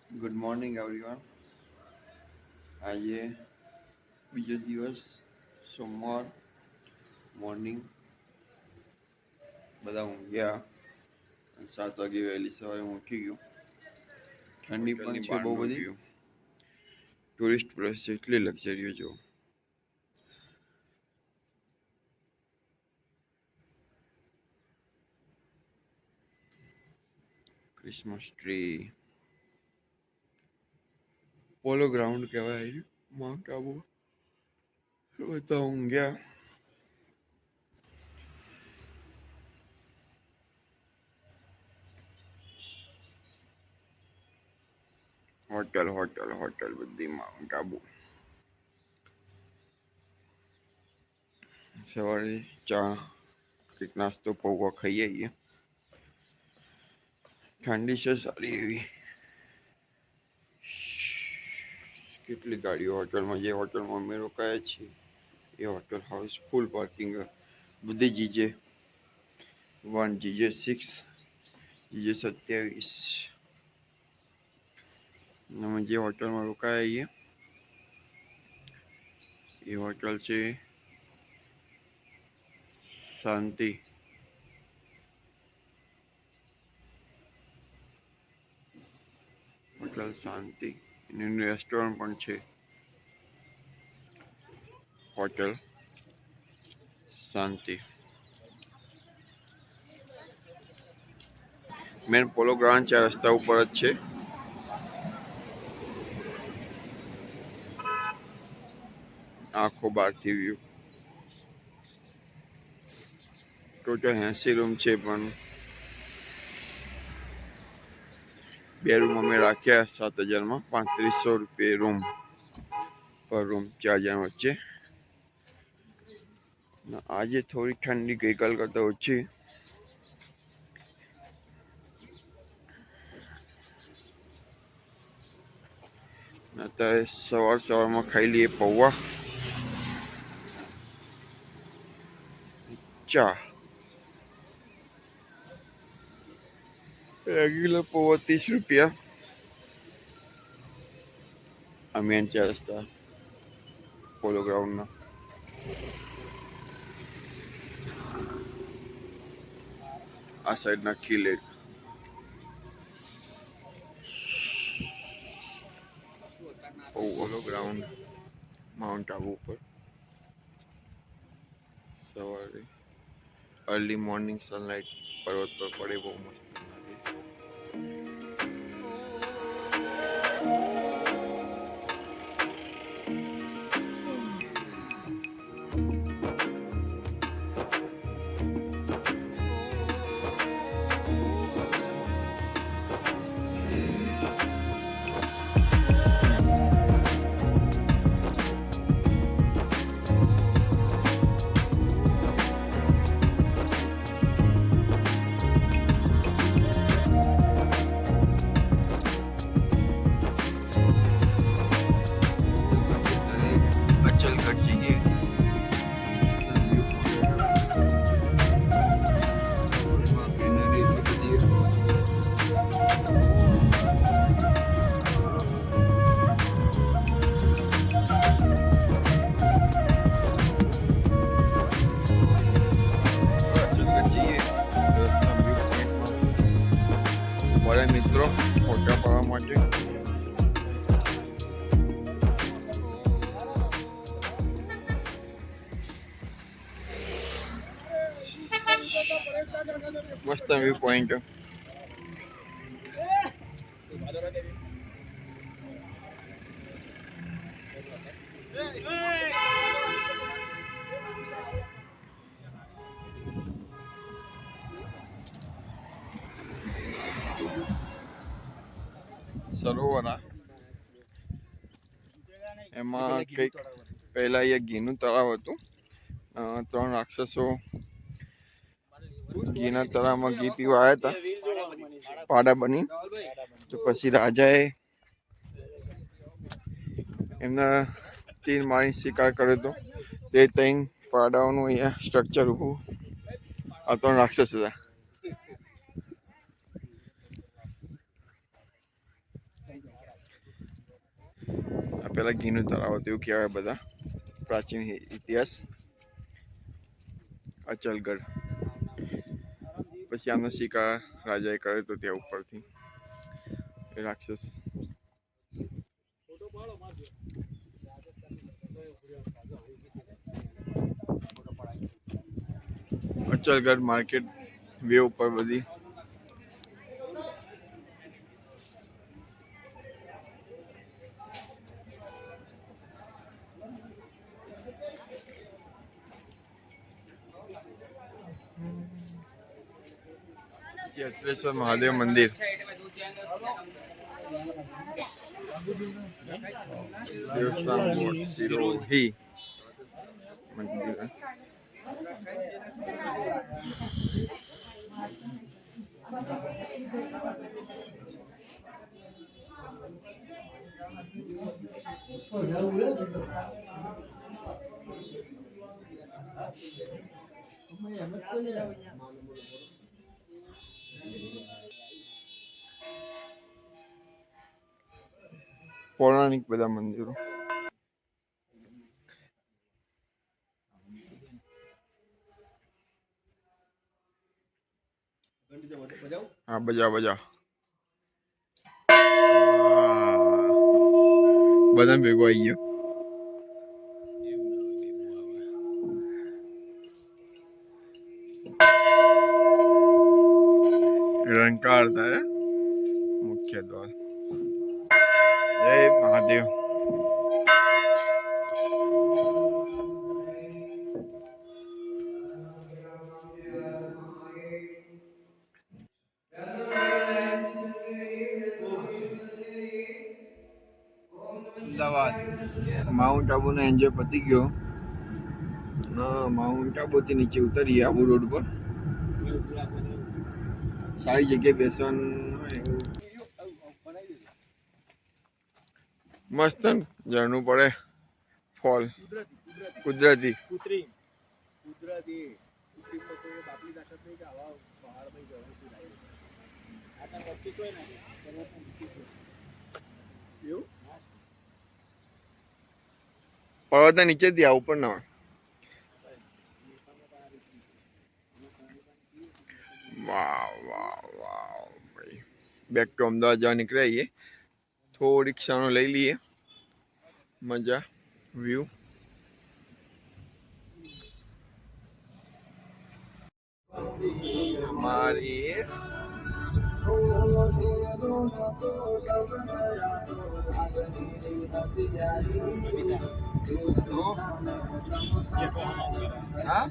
Good morning everyone. આજે બીજો દિવસ, સોમવાર મોર્નિંગ. બધા ઊંઘ્યા. 7 વાગે વહેલી સવારે હું ઉઠી ગયો. ઠંડી પણ છે બહુ બધી. ટુરિસ્ટ પ્લેસ છે એટલી લક્ઝરીઓ જો. ક્રિસમસ ટ્રી, પોલો ગ્રાઉન્ડ કહેવાય માઉન્ટ આબુ. બધા ઊંઘ્યા. હોટલ હોટલ હોટલ બધી માઉન્ટ આબુ. સવારે ચા કંઈક નાસ્તો પૌવા ખાઈ આવીએ. ઠંડી છે સારી એવી. કેટલી ગાડીઓ હોટલમાં, જે હોટલમાં અમે રોકાયા છીએ એ હોટલ હાઉસ ફૂલ પાર્કિંગ. બધી GJ1, GJ6, GJ27. અમે જે હોટલમાં રોકાયા એ હોટલ છે શાંતિ. હોટલ શાંતિ એનું રેસ્ટોરન્ટ પણ છે. હોટલ શાંતિ. મેન પોલો ગ્રાઉન્ડ છે, રસ્તા ઉપર જ છે. આખો બહારથી વ્યૂ. ટોટલ 80 રૂમ છે, પણ 2 રૂમ અમે રાખ્યા 7,000માં. 3500 રૂપિયા રૂમ પર રૂમ, 4 જણ વચ્ચે. આજે થોડી ઠંડી ગઈકાલ કરતા ઓછી. અત્યારે સવારમાં ખાઈ લઈએ પૌવા, ચા. રેગ્યુલર પૌવા 30 રૂપિયા. આ મેન 4 રસ્તા પોલો ગ્રાઉન્ડના. આ સાઈડના કિલે. પોલો ગ્રાઉન્ડ માઉન્ટ આબુ ઉપર. સવારે અર્લી મોર્નિંગ સનલાઇટ પર્વત પર પડે, બહુ મસ્ત લાગે. મિત્રો ફોટા પાડવા માટે મસ્ત વ્યૂ પોઈન્ટ. સરોવર. એમાં કંઈક પહેલા એક ઘીનું તળાવ હતું. 3 રાક્ષસો ઘીના તળાવમાં ઘી પીવા આવ્યા હતા, પાડા બની. તો પછી રાજાએ એમના તીર મારી શિકાર કર્યો હતો. તે 3 પાડાઓનું અહીંયા સ્ટ્રક્ચર ઊભું. આ 3 રાક્ષસ હતા. પહેલાં ઘીનું તળાવ હતું એવું કહેવાય બધા પ્રાચીન ઇતિહાસ. અચલગઢ પછી આનો શિકાર રાજાએ કર્યો હતો ત્યાં ઉપરથી રાક્ષસ. અચલગઢ માર્કેટ વે ઉપર બધી યત્રેશ્વર મહાદેવ મંદિર. દેવસ્થાન બોર્ડ સિરોહી મંદિર. પૌરાણિક બધા મંદિરો. હા બજા બજા બધા ભેગો આવી ગયો. રંકાર થાય મુખ્ય દ્વાર. જય મહાદેવ. અમદાવાદ માઉન્ટ આબુનો એન્જોય પતી ગયો. માઉન્ટ આબુથી નીચે ઉતરીએ આબુ રોડ પર. સારી જગ્યાએ બેસવાનું હોય એવું મસ્ત ઝરણું પડે. ફોલ કુદરતી પર્વત નીચેથી આ ઉપર ના હોય. વાહ વાહ વાહ ભાઈ. બેક ટુ અમદાવાદ જવા નીકળીએ. થોડી ક્ષણો લઈ લઈએ મજા વ્યૂ. મારી હા